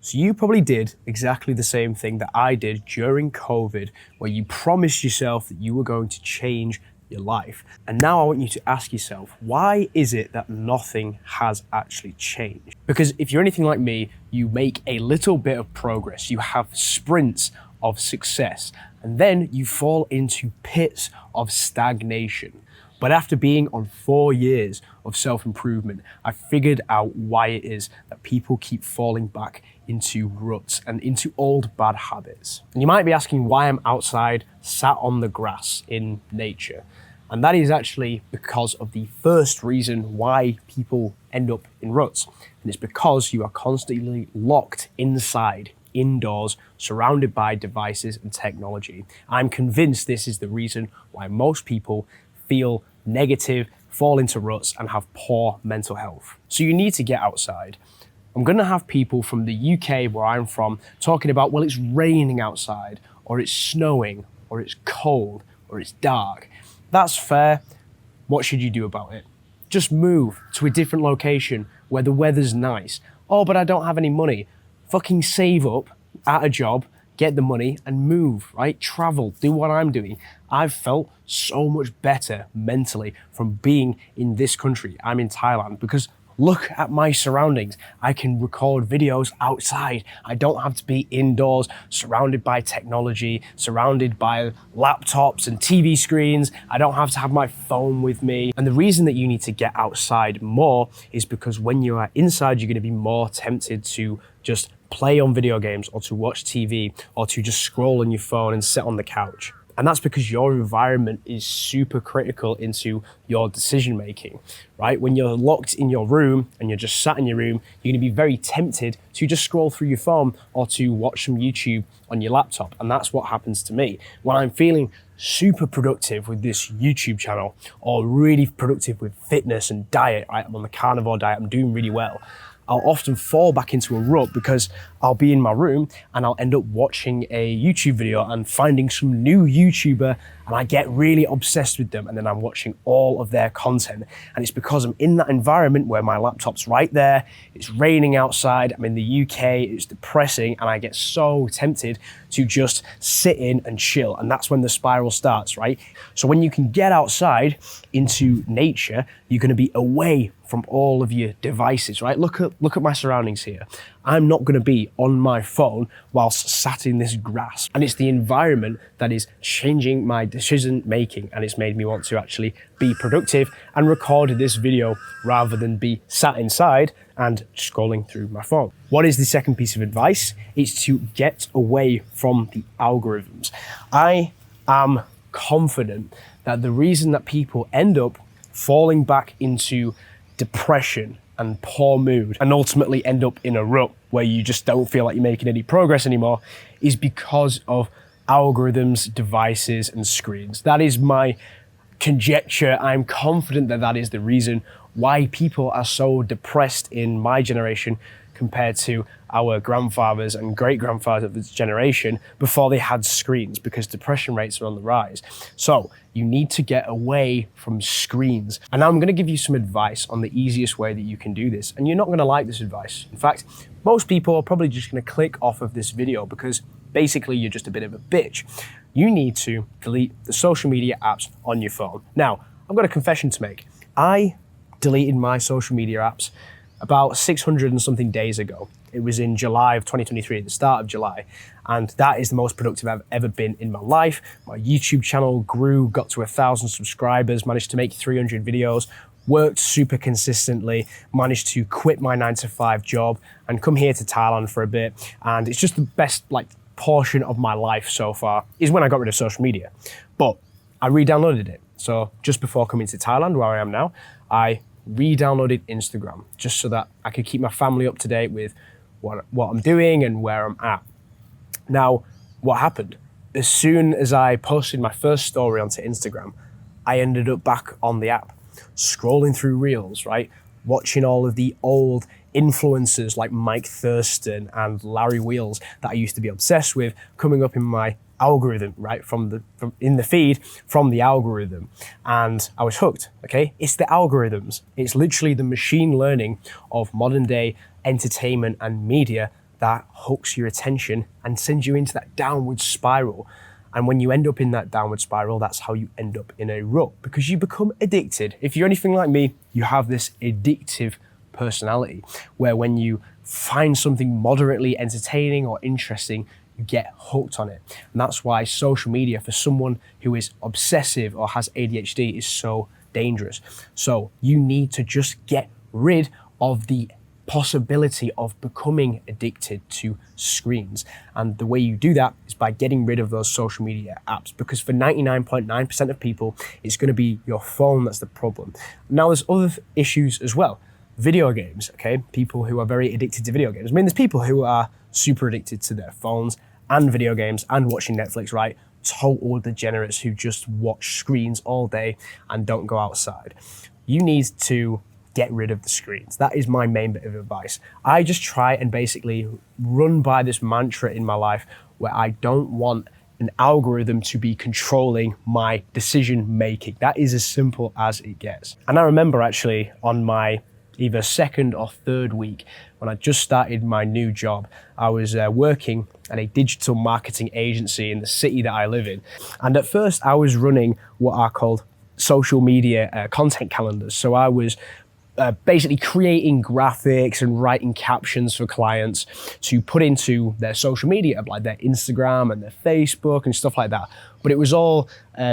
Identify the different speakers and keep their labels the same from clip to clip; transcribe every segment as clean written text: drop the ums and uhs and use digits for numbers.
Speaker 1: So you probably did exactly the same thing that I did during COVID, where you promised yourself that you were going to change your life. And now I want you to ask yourself, why is it that nothing has actually changed? Because if you're anything like me, you make a little bit of progress, you have sprints of success, and then you fall into pits of stagnation. But after being on 4 years of self-improvement, I figured out why it is that people keep falling back into ruts and into old bad habits. And you might be asking why I'm outside, sat on the grass in nature. And that is actually because of the first reason why people end up in ruts. And it's because you are constantly locked inside, indoors, surrounded by devices and technology. I'm convinced this is the reason why most people feel negative, fall into ruts, and have poor mental health. So you need to get outside. I'm gonna have people from the UK, where I'm from, talking about, well, it's raining outside, or it's snowing, or it's cold, or it's dark. That's fair. What should you do about it? Just move to a different location where the weather's nice. Oh, but I don't have any money. Fucking save up at a job, get the money and move, right? Travel, do what I'm doing. I've felt so much better mentally from being in this country. I'm in Thailand because look at my surroundings. I can record videos outside. I don't have to be indoors, surrounded by technology, surrounded by laptops and TV screens. I don't have to have my phone with me. And the reason that you need to get outside more is because when you are inside, you're going to be more tempted to just play on video games or to watch TV or to just scroll on your phone and sit on the couch. And that's because your environment is super critical into your decision making, right? When you're locked in your room and you're just sat in your room, you're gonna be very tempted to just scroll through your phone or to watch some YouTube on your laptop. And that's what happens to me. When I'm feeling super productive with this YouTube channel or really productive with fitness and diet, right? I'm on the carnivore diet, I'm doing really well. I'll often fall back into a rut because I'll be in my room and I'll end up watching a YouTube video and finding some new YouTuber, and I get really obsessed with them, and then I'm watching all of their content. And it's because I'm in that environment where my laptop's right there, it's raining outside, I'm in the UK, it's depressing, and I get so tempted to just sit in and chill. And that's when the spiral starts, right? So when you can get outside into nature, you're gonna be away from all of your devices, right? Look at my surroundings here. I'm not gonna be on my phone whilst sat in this grass. And it's the environment that is changing my decision making, and it's made me want to actually be productive and record this video rather than be sat inside and scrolling through my phone. What is the second piece of advice? It's to get away from the algorithms. I am confident that the reason that people end up falling back into depression and poor mood and ultimately end up in a rut where you just don't feel like you're making any progress anymore is because of algorithms, devices, and screens. That is my conjecture. I'm confident that that is the reason why people are so depressed in my generation compared to our grandfathers and great-grandfathers' generation before they had screens, because depression rates are on the rise. So you need to get away from screens. And now I'm gonna give you some advice on the easiest way that you can do this. And you're not gonna like this advice. In fact, most people are probably just gonna click off of this video because basically you're just a bit of a bitch. You need to delete the social media apps on your phone. Now, I've got a confession to make. I deleted my social media apps about 600 and something days ago. It was in July of 2023, at the start of July. And that is the most productive I've ever been in my life. My YouTube channel grew, got to 1,000 subscribers, managed to make 300 videos, worked super consistently, managed to quit my 9-to-5 job and come here to Thailand for a bit. And it's just the best portion of my life so far is when I got rid of social media. But I re-downloaded it. So just before coming to Thailand, where I am now, I re-downloaded Instagram just so that I could keep my family up to date with what I'm doing and where I'm at. Now, what happened? As soon as I posted my first story onto Instagram, I ended up back on the app, scrolling through reels, right? Watching all of the old influencers like Mike Thurston and Larry Wheels that I used to be obsessed with coming up in my algorithm, right? From in the feed from the algorithm. And I was hooked, okay? It's the algorithms. It's literally the machine learning of modern day entertainment and media that hooks your attention and sends you into that downward spiral. And when you end up in that downward spiral, that's how you end up in a rut, because you become addicted. If you're anything like me, you have this addictive personality where when you find something moderately entertaining or interesting, you get hooked on it. And that's why social media for someone who is obsessive or has ADHD is so dangerous. So you need to just get rid of the possibility of becoming addicted to screens. And the way you do that is by getting rid of those social media apps, because for 99.9% of people, it's going to be your phone that's the problem. Now, there's other issues as well. Video games, okay? People who are very addicted to video games. I mean, there's people who are super addicted to their phones and video games and watching Netflix, right? Total degenerates who just watch screens all day and don't go outside. You need to get rid of the screens. That is my main bit of advice. I just try and basically run by this mantra in my life where I don't want an algorithm to be controlling my decision making. That is as simple as it gets. And I remember actually on my either second or third week when I just started my new job, I was working at a digital marketing agency in the city that I live in. And at first I was running what are called social media content calendars. So I was basically creating graphics and writing captions for clients to put into their social media, like their Instagram and their Facebook and stuff like that. But it was all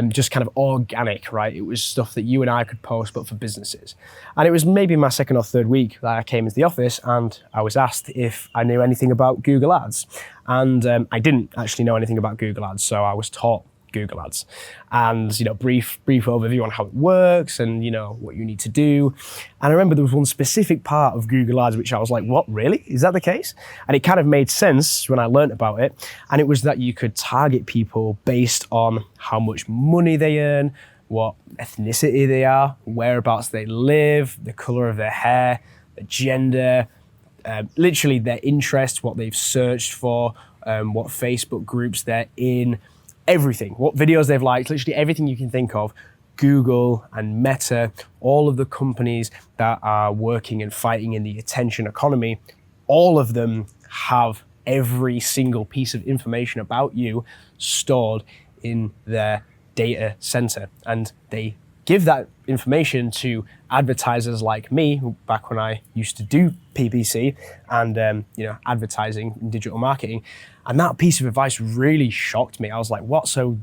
Speaker 1: just kind of organic, right? It was stuff that you and I could post, but for businesses. And it was maybe my second or third week that I came into the office and I was asked if I knew anything about Google Ads. And I didn't actually know anything about Google Ads, so I was taught Google Ads and, brief overview on how it works and, what you need to do. And I remember there was one specific part of Google Ads which I was like, what, really? Is that the case? And it kind of made sense when I learned about it. And it was that you could target people based on how much money they earn, what ethnicity they are, whereabouts they live, the color of their hair, their gender, literally their interests, what they've searched for, what Facebook groups they're in, everything, what videos they've liked, literally everything you can think of. Google and Meta, all of the companies that are working and fighting in the attention economy, all of them have every single piece of information about you stored in their data center. And they give that information to advertisers like me, who back when I used to do PPC and advertising and digital marketing. And that piece of advice really shocked me. I was like, what? So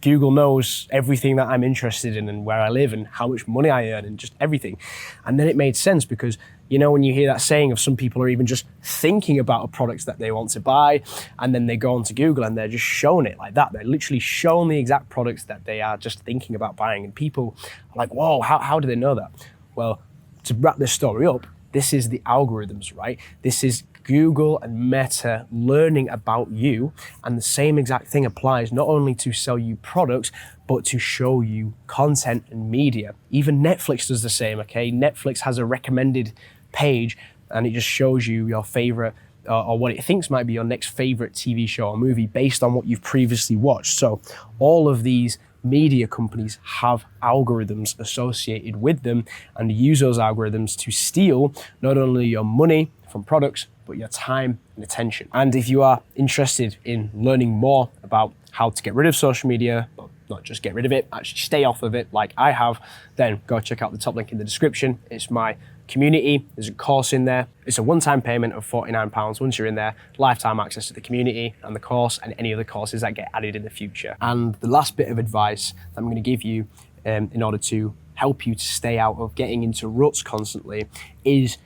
Speaker 1: Google knows everything that I'm interested in and where I live and how much money I earn and just everything. And then it made sense because, when you hear that saying of some people are even just thinking about a product that they want to buy, and then they go onto Google and they're just shown it like that. They're literally shown the exact products that they are just thinking about buying. And people are like, whoa, how do they know that? Well, to wrap this story up, this is the algorithms, right? This is Google and Meta learning about you, and the same exact thing applies not only to sell you products, but to show you content and media. Even Netflix does the same, okay? Netflix has a recommended page, and it just shows you your favorite or what it thinks might be your next favorite TV show or movie based on what you've previously watched. So all of these media companies have algorithms associated with them and use those algorithms to steal not only your money from products, but your time and attention. And if you are interested in learning more about how to get rid of social media, but not just get rid of it, actually stay off of it like I have, then go check out the top link in the description. It's my community. There's a course in there. It's a one-time payment of £49 once you're in there, lifetime access to the community and the course and any other courses that get added in the future. And the last bit of advice that I'm going to give you in order to help you to stay out of getting into ruts constantly is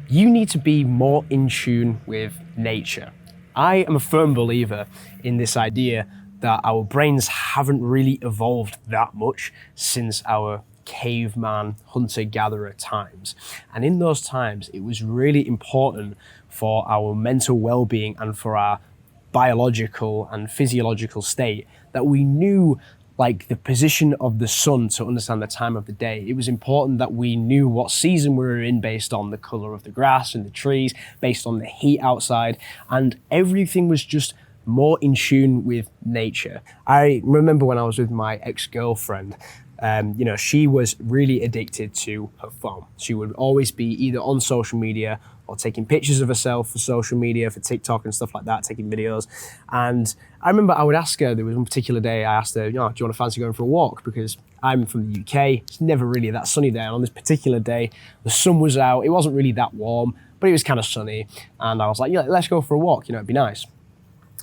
Speaker 1: you need to be more in tune with nature. I am a firm believer in this idea that our brains haven't really evolved that much since our caveman hunter-gatherer times. And in those times, it was really important for our mental well-being and for our biological and physiological state that we knew like the position of the sun to understand the time of the day. It was important that we knew what season we were in based on the color of the grass and the trees, based on the heat outside, and everything was just more in tune with nature. I remember when I was with my ex-girlfriend, she was really addicted to her phone. She would always be either on social media or taking pictures of herself for social media, for TikTok and stuff like that, taking videos. And I remember I would ask her, there was one particular day I asked her, do you want to fancy going for a walk? Because I'm from the UK, it's never really that sunny there. And on this particular day, the sun was out, it wasn't really that warm, but it was kind of sunny. And I was like, let's go for a walk, it'd be nice.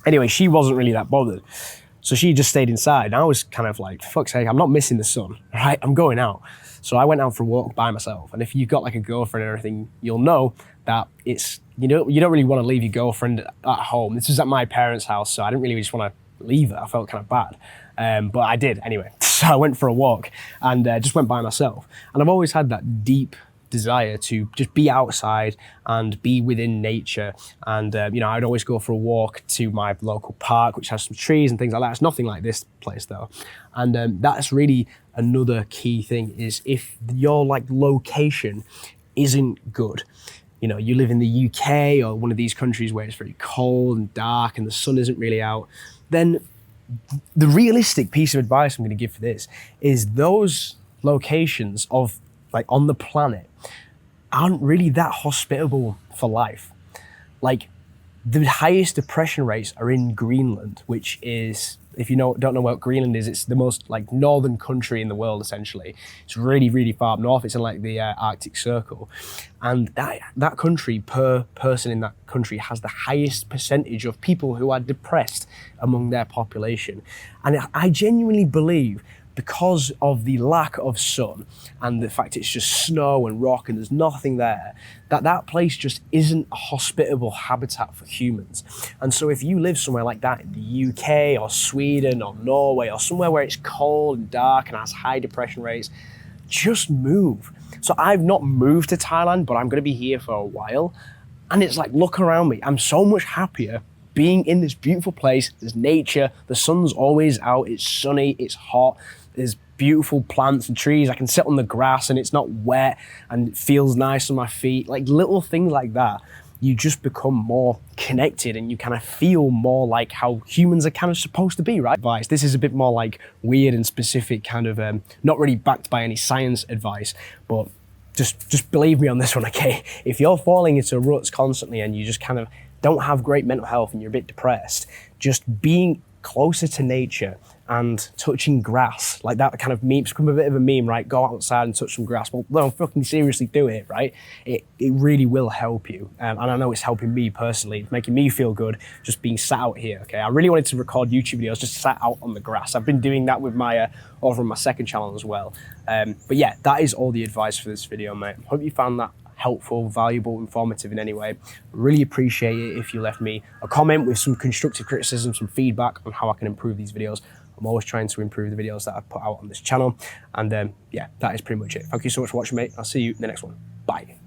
Speaker 1: Anyway, she wasn't really that bothered. So she just stayed inside. And I was kind of like, for fuck's sake, I'm not missing the sun, right? I'm going out. So I went out for a walk by myself. And if you've got like a girlfriend or anything, you'll know that you don't really want to leave your girlfriend at home. This was at my parents' house, so I didn't really just want to leave her. I felt kind of bad. But I did anyway. So I went for a walk and just went by myself. And I've always had that deep desire to just be outside and be within nature. And I'd always go for a walk to my local park, which has some trees and things like that. It's nothing like this place though. And that's really another key thing, is if your location isn't good, you live in the UK or one of these countries where it's very cold and dark and the sun isn't really out, then the realistic piece of advice I'm going to give for this is those locations on the planet aren't really that hospitable for life. Like, the highest depression rates are in Greenland, which is, if you don't know what Greenland is, it's the most northern country in the world, essentially. It's really, really far up north. It's in the Arctic Circle. And that country, per person in that country, has the highest percentage of people who are depressed among their population. And I genuinely believe, because of the lack of sun and the fact it's just snow and rock and there's nothing there, that place just isn't a hospitable habitat for humans. And so if you live somewhere like that in the UK or Sweden or Norway or somewhere where it's cold and dark and has high depression rates, just move. So I've not moved to Thailand, but I'm going to be here for a while. And it's look around me. I'm so much happier being in this beautiful place. There's nature, the sun's always out, it's sunny, it's hot, there's beautiful plants and trees. I can sit on the grass and it's not wet and it feels nice on my feet. Little things like that, you just become more connected and you kind of feel more like how humans are kind of supposed to be, right? Advice. This is a bit more weird and specific, kind of not really backed by any science advice, but just believe me on this one, okay? If you're falling into ruts constantly and you just kind of don't have great mental health and you're a bit depressed, just being closer to nature and touching grass, that kind of meme, it's become a bit of a meme, right? Go outside and touch some grass. Well, no, fucking seriously do it, right? It really will help you. And I know it's helping me personally. It's making me feel good just being sat out here, okay? I really wanted to record YouTube videos just sat out on the grass. I've been doing that with my over on my second channel as well. But yeah, that is all the advice for this video, mate. Hope you found that helpful, valuable, informative in any way. Really appreciate it if you left me a comment with some constructive criticism, some feedback on how I can improve these videos. I'm always trying to improve the videos that I put out on this channel. And yeah, that is pretty much it. Thank you so much for watching, mate. I'll see you in the next one. Bye.